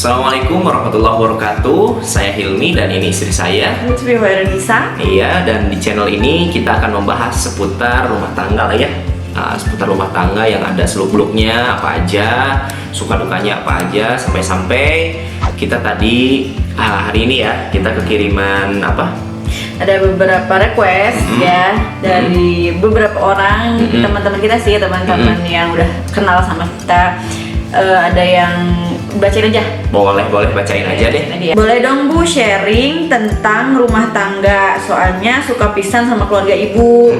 Assalamualaikum warahmatullahi wabarakatuh. Saya Hilmi dan ini istri saya Lutfi Nisa. Iya, dan di channel ini kita akan membahas seputar rumah tangga lah ya. Seputar rumah tangga yang ada seluk-beluknya apa aja, suka dukanya apa aja, sampai-sampai kita tadi hari ini ya kita kekiriman apa? Ada beberapa request ya dari beberapa orang teman-teman kita sih, teman-teman yang udah kenal sama kita. Ada yang bacain aja. Boleh bacain aja deh. Boleh dong Bu sharing tentang rumah tangga, soalnya suka pisan sama keluarga ibu.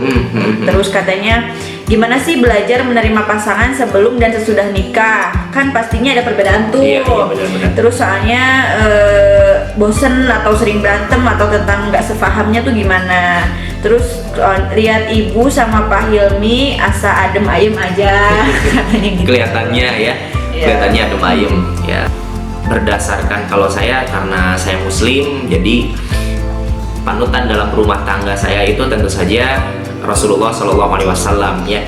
Terus katanya gimana sih belajar menerima pasangan sebelum dan sesudah nikah? Kan pastinya ada perbedaan tuh. Iya, benar-benar. Terus soalnya bosen atau sering berantem atau tentang nggak sepahamnya tuh gimana? Terus lihat ibu sama Pak Hilmi asa adem ayem aja katanya gitu. Kelihatannya ya. Kelihatannya adem ayem ya. Berdasarkan kalau saya, karena saya muslim, jadi panutan dalam rumah tangga saya itu tentu saja Rasulullah SAW ya.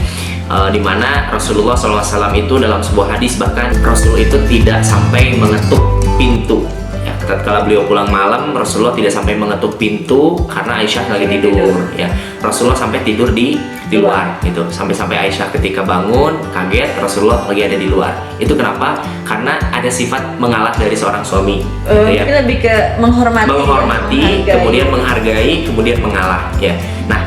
Dimana Rasulullah SAW itu dalam sebuah hadis, bahkan Rasul itu tidak sampai mengetuk pintu ya. Ketika beliau pulang malam, Rasulullah tidak sampai mengetuk pintu karena Aisyah lagi tidur ya. Rasulullah sampai tidur di luar gitu. Sampai Aisyah ketika bangun kaget Rasulullah lagi ada di luar. Itu kenapa? Karena ada sifat mengalah dari seorang suami gitu ya. Itu lebih ke menghormati, kemudian menghargai, kemudian mengalah ya. Nah,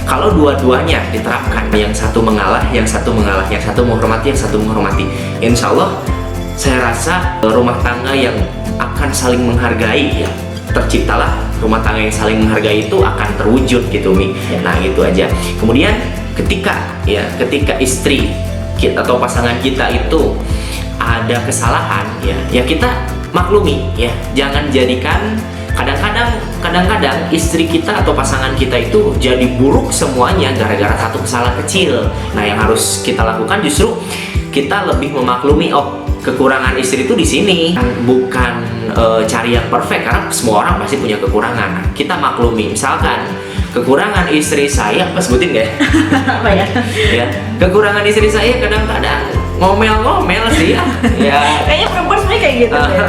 kalau dua-duanya diterapkan, yang satu mengalah, yang satu menghormati, yang satu menghormati, insya Allah saya rasa rumah tangga yang akan saling menghargai ya, terciptalah rumah tangga yang saling menghargai itu akan terwujud gitu Mi. Nah gitu aja. Kemudian ketika istri kita atau pasangan kita itu ada kesalahan ya kita maklumi ya. Jangan jadikan kadang-kadang istri kita atau pasangan kita itu jadi buruk semuanya gara-gara satu kesalahan kecil. Nah yang harus kita lakukan justru kita lebih memaklumi, oh kekurangan istri itu di sini, bukan cari yang perfect, karena semua orang pasti punya kekurangan. Kita maklumi, misalkan kekurangan istri saya, apa sebutin nggak ya? Apa ya? Ya, kekurangan istri saya kadang-kadang ngomel-ngomel sih ya. Kayaknya perempuan sebenarnya kayak gitu ya.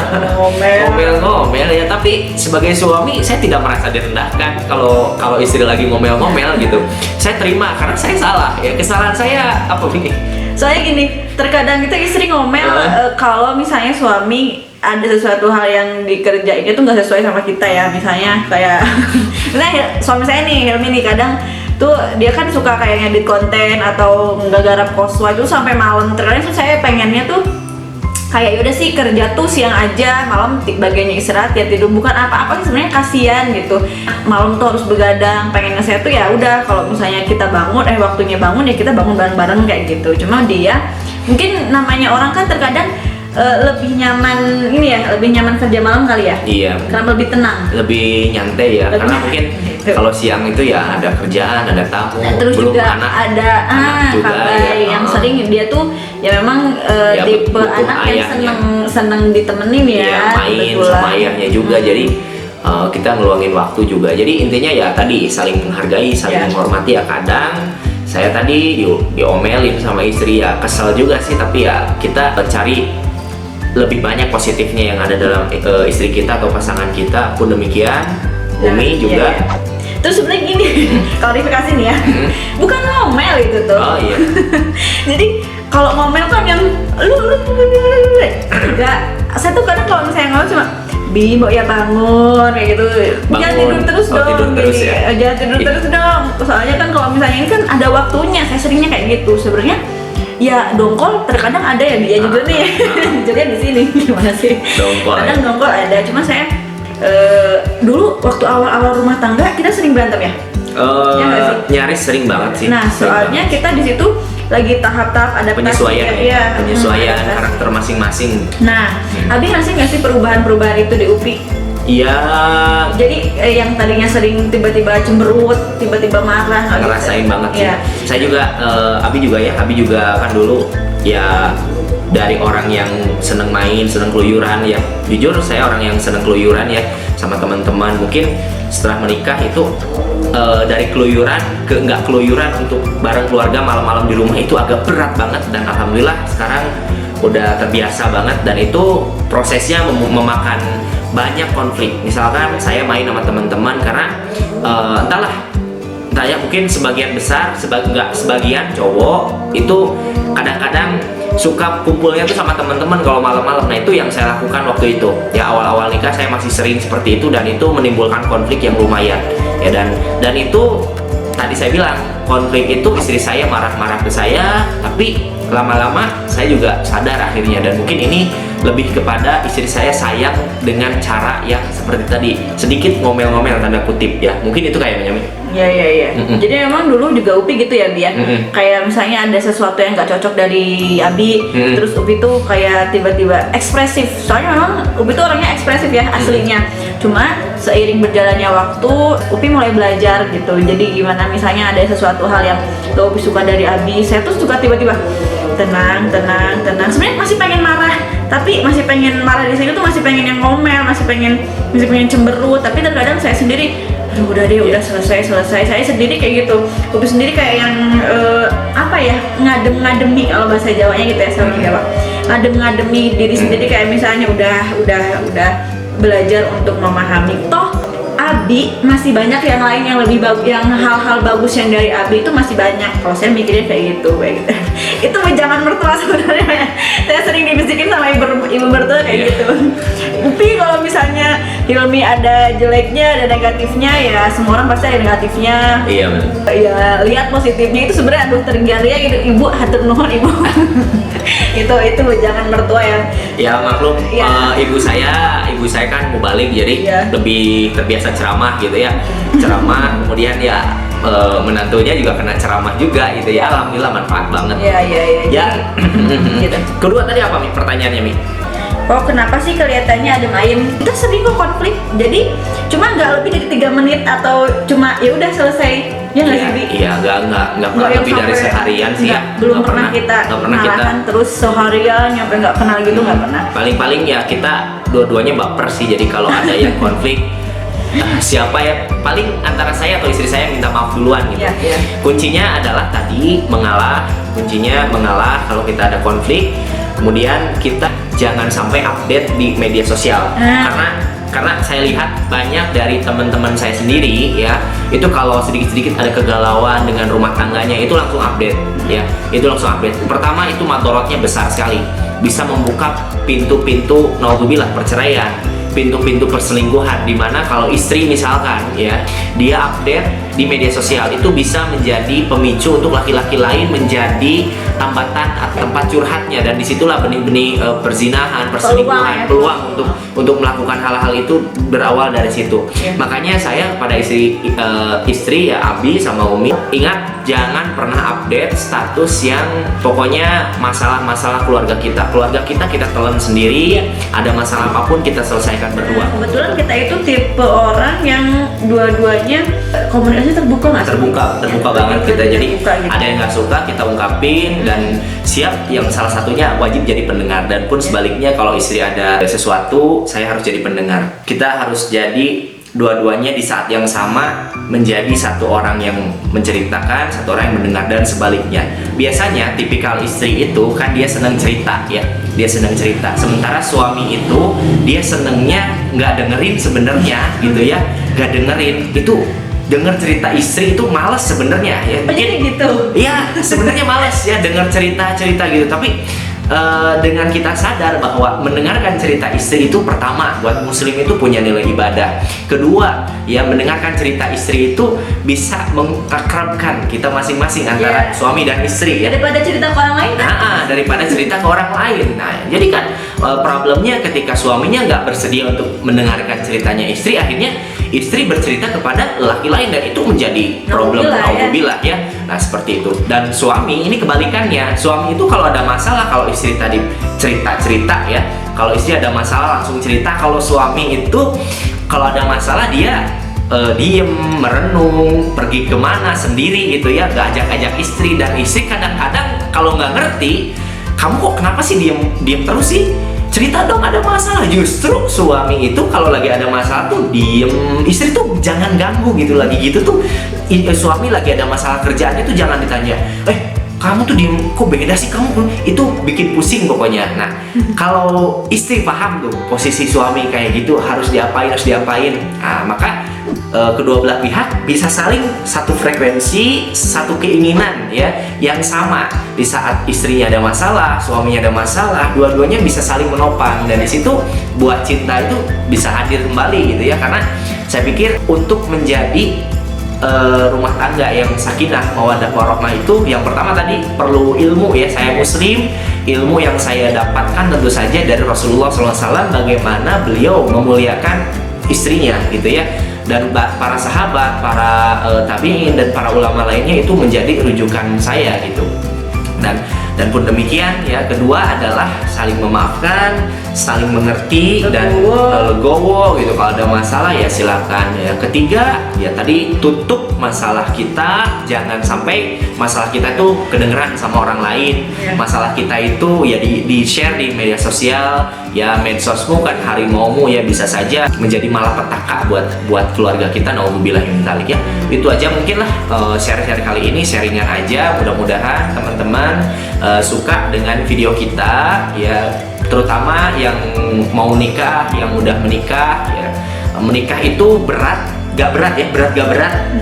Ngomel ya, tapi sebagai suami saya tidak merasa direndahkan kalau istri lagi ngomel-ngomel gitu. Saya terima karena saya salah ya. Kesalahan saya apa ini? Soalnya gini, terkadang itu istri ngomel kalau misalnya suami ada sesuatu hal yang dikerjainnya tuh nggak sesuai sama kita ya. Misalnya kayak misalnya suami saya nih, Helmi nih, kadang tuh dia kan suka kayak ngedit konten atau nggak garap koswa itu sampai malam. Terkadang tuh saya pengennya tuh kayak yaudah sih kerja tuh siang aja, malam bagiannya istirahat ya tidur, bukan apa-apa sih sebenarnya, kasihan gitu. Malam tuh harus begadang, pengennya saya tuh ya udah kalau misalnya kita bangun waktunya bangun ya kita bangun bareng-bareng kayak gitu. Cuma dia mungkin namanya orang kan terkadang lebih nyaman kerja malam kali ya. Iya. Karena lebih tenang, lebih nyantai ya. Karena mungkin kalau siang itu ya ada kerjaan, ada tamu, terus belum juga anak ada juga kabai ya. yang sering dia tuh ya memang tipe anak yang seneng ditemenin ya, main sama ayahnya juga. Jadi kita ngeluangin waktu juga. Jadi intinya ya tadi saling menghargai, saling menghormati ya. Kadang saya tadi diomelin sama istri ya, kesel juga sih, tapi ya kita cari lebih banyak positifnya yang ada dalam istri kita atau pasangan kita. Pun demikian Umi juga. Terus sebenarnya gini, klarifikasi nih ya, bukan ngomel itu tuh. Oh iya. Jadi kalau ngomel kan yang enggak. Saya tuh kadang kalau misalnya ngomel cuma Bimo ya bangun kayak gitu. Jangan tidur terus dong. Tidur terus ya. Jangan tidur terus dong. Soalnya kan kalau misalnya ini kan ada waktunya. Saya seringnya kayak gitu. Sebenarnya ya dongkol terkadang ada ya dia juga nih. Jadi di sini gimana sih? Kadang dongkol ada. Cuma saya dulu waktu awal-awal rumah tangga kita sering berantem ya. Nyaris sering banget sih. Nah soalnya kita di situ lagi tahap-tahap adaptasi penyesuaian karakter masing-masing. Nah, Abi ngerasa nggak sih perubahan-perubahan itu di UPI? Iya. Jadi yang tadinya sering tiba-tiba cemberut, tiba-tiba marah. Ngerasain banget sih. Ya. Saya juga, Abi juga kan dulu ya dari orang yang seneng main, seneng keluyuran ya. Jujur saya orang yang seneng keluyuran ya sama teman-teman. Mungkin setelah menikah itu dari keluyuran ke nggak keluyuran untuk bareng keluarga malam-malam di rumah itu agak berat banget. Dan alhamdulillah sekarang udah terbiasa banget, dan itu prosesnya memakan banyak konflik. Misalkan saya main sama teman-teman karena entahlah ya, mungkin sebagian besar, sebagian cowok itu kadang-kadang suka kumpulnya tuh sama teman-teman kalau malam-malam. Nah, itu yang saya lakukan waktu itu. Ya, awal-awal nikah saya masih sering seperti itu, dan itu menimbulkan konflik yang lumayan. Ya, dan itu tadi saya bilang, konflik itu istri saya marah-marah ke saya, tapi lama-lama saya juga sadar akhirnya, dan mungkin ini lebih kepada istri saya sayang dengan cara yang seperti tadi, sedikit ngomel-ngomel tanda kutip ya. Mungkin itu kayaknya. Iya. Jadi memang dulu juga Upi gitu ya, Bi ya. Kayak misalnya ada sesuatu yang nggak cocok dari Abi, terus Upi tuh kayak tiba-tiba ekspresif. Soalnya memang Upi tuh orangnya ekspresif ya aslinya. Cuma seiring berjalannya waktu, Upi mulai belajar gitu. Jadi gimana misalnya ada sesuatu hal yang Upi suka dari Abi, saya tuh suka tiba-tiba tenang. Sebenarnya masih pengen marah, tapi masih pengen marah di sini tuh masih pengen yang ngomel, masih pengen cemberut. Tapi terkadang saya sendiri, aduh udah deh, udah selesai. Saya sendiri kayak gitu. Upi sendiri kayak yang ngadem-ngademi kalau bahasa Jawanya gitu ya, sama Jawa. Ngadem-ngademi diri sendiri, kayak misalnya udah belajar untuk memahami. Toh Abi masih banyak yang lain yang lebih bagus, yang hal-hal bagus yang dari Abi itu masih banyak. Kalau saya mikirnya kayak gitu. Itu jangan mertua sebenarnya ya. Saya sering dibisikin sama ibu mertua kayak gitu. Upi kalau misalnya Hilmi ada jeleknya, ada negatifnya, ya semua orang pasti ada negatifnya. Iya benar. Ya lihat positifnya itu sebenarnya aduh tergeliat gitu. Ibu hatur nuhun ibu. itu jangan mertua yang ya maklum. Ibu saya kan mubalik, jadi lebih terbiasa ceramah gitu ya, ceramah kemudian ya menantunya juga kena ceramah juga gitu ya. Alhamdulillah manfaat banget ya. Gitu. Kedua tadi apa Mi pertanyaannya, Mi? Oh, kenapa sih kelihatannya adem ayem? Kita sering kok konflik, jadi cuma nggak lebih dari 3 menit atau cuma ya udah selesai. Ya nggak sih, Bi? Iya, nggak pernah lebih dari seharian sih ya. Belum pernah kita malahan terus seharian nyampe nggak kenal gitu, nggak pernah. Paling ya kita dua-duanya baper sih, jadi kalau ada yang konflik siapa ya, paling antara saya atau istri saya minta maaf duluan gitu. Kuncinya adalah tadi mengalah. Kuncinya mengalah kalau kita ada konflik. Kemudian kita jangan sampai update di media sosial, karena saya lihat banyak dari teman-teman saya sendiri ya, itu kalau sedikit-sedikit ada kegalauan dengan rumah tangganya itu langsung update ya, itu langsung update. Pertama, itu madorotnya besar sekali, bisa membuka pintu-pintu naudzubillah perceraian, pintu-pintu perselingkuhan, dimana kalau istri misalkan ya dia update di media sosial itu bisa menjadi pemicu untuk laki-laki lain menjadi tambatan atau tempat curhatnya, dan disitulah benih-benih perzinahan, perselingkuhan, peluang untuk melakukan hal-hal itu berawal dari situ. Makanya saya pada istri ya Abi sama Umi, ingat jangan pernah update status yang pokoknya masalah-masalah keluarga kita telan sendiri. Ada masalah apapun kita selesaikan berdua. Kebetulan kita itu tipe orang yang dua-duanya komunikasi terbuka banget kita. Jadi gitu. ada yang nggak suka kita ungkapin, dan siap yang salah satunya wajib jadi pendengar, dan pun sebaliknya kalau istri ada sesuatu saya harus jadi pendengar. Kita harus jadi dua-duanya di saat yang sama menjadi satu orang yang menceritakan, satu orang yang mendengar, dan sebaliknya. Biasanya tipikal istri itu kan dia senang cerita ya, dia senang cerita, sementara suami itu dia senengnya nggak dengerin sebenarnya gitu ya, nggak dengerin. Itu dengar cerita istri itu malas sebenarnya ya. Jadi gitu. Iya, sebenarnya malas ya dengar cerita gitu, tapi dengan kita sadar bahwa mendengarkan cerita istri itu pertama buat muslim itu punya nilai ibadah. Kedua, ya mendengarkan cerita istri itu bisa mengakrabkan kita masing-masing antara suami dan istri ya. Daripada cerita ke orang lain. Daripada cerita ke orang lain. Nah, jadi kan problemnya ketika suaminya nggak bersedia untuk mendengarkan ceritanya istri, akhirnya istri bercerita kepada laki lain, dan itu menjadi problem naudzubillah ya. Nah, seperti itu. Dan suami ini kebalikannya. Suami itu kalau ada masalah, kalau istri tadi cerita ya, kalau istri ada masalah langsung cerita. Kalau suami itu kalau ada masalah dia diem, merenung, pergi kemana sendiri gitu ya, gak ajak-ajak istri. Dan istri kadang-kadang kalau nggak ngerti, kamu kok kenapa sih diem terus sih, cerita dong ada masalah. Justru suami itu kalau lagi ada masalah tuh diem, istri tuh jangan ganggu gitu. Lagi gitu tuh suami lagi ada masalah kerjaan itu jangan ditanya, kamu tuh diem, kok beda sih kamu, itu bikin pusing pokoknya. Nah, kalau istri paham tuh posisi suami kayak gitu, harus diapain, nah, maka kedua belah pihak bisa saling satu frekuensi, satu keinginan ya yang sama. Di saat istrinya ada masalah, suaminya ada masalah, dua-duanya bisa saling menopang, dan di situ buat cinta itu bisa hadir kembali gitu ya. Karena saya pikir untuk menjadi rumah tangga yang sakinah mawaddah warahmah itu yang pertama tadi perlu ilmu ya. Saya muslim, ilmu yang saya dapatkan tentu saja dari Rasulullah SAW, bagaimana beliau memuliakan istrinya gitu ya, dan para sahabat, para tabi'in dan para ulama lainnya itu menjadi rujukan saya gitu. Dan pun demikian ya, kedua adalah saling memaafkan, saling mengerti, dan legowo gitu. Kalau ada masalah ya silakan ya. Ketiga ya tadi, tutup masalah kita, jangan sampai masalah kita itu kedengeran sama orang lain. Masalah kita itu ya di share di media sosial ya. Medsosmu kan harimaumu ya, bisa saja menjadi malapetaka buat keluarga kita. Nauzubillah min dzalik ya. Itu aja mungkin lah share-share kali ini, sharingan aja. Mudah-mudahan teman-teman suka dengan video kita ya, terutama yang mau nikah, yang udah menikah ya. Menikah itu berat gak berat ya,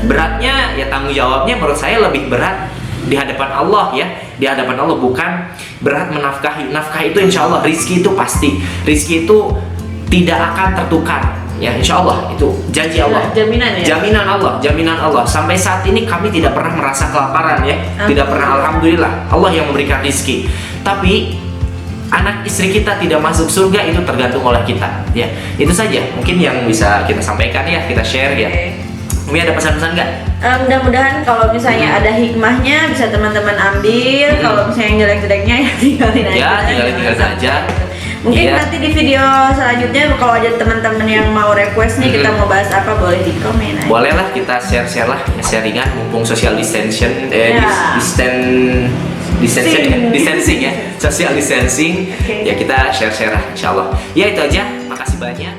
beratnya ya tanggung jawabnya menurut saya lebih berat di hadapan Allah ya, di hadapan Allah, bukan berat menafkahi. Nafkah itu insya Allah, rizki itu pasti, rizki itu tidak akan tertukar ya, insya Allah, itu janji Allah, jaminan Allah. Sampai saat ini kami tidak pernah merasa kelaparan ya, tidak pernah, alhamdulillah, Allah yang memberikan rizki. Tapi anak istri kita tidak masuk surga itu tergantung oleh kita ya. Itu saja mungkin yang bisa kita sampaikan ya, kita share ya. Umi ada pesan-pesan nggak? Mudah-mudahan kalau misalnya ada hikmahnya bisa teman-teman ambil. Kalau misalnya yang jelek-jeleknya ya tinggalin aja. Ya, tinggalin aja. Mungkin nanti di video selanjutnya kalau ada teman-teman yang mau request nih kita mau bahas apa, boleh di komen aja. Boleh lah, kita share lah ya, sharingan mumpung social distancing distancing ya, social distancing ya, kita share lah insyaallah. Ya itu aja, makasih banyak.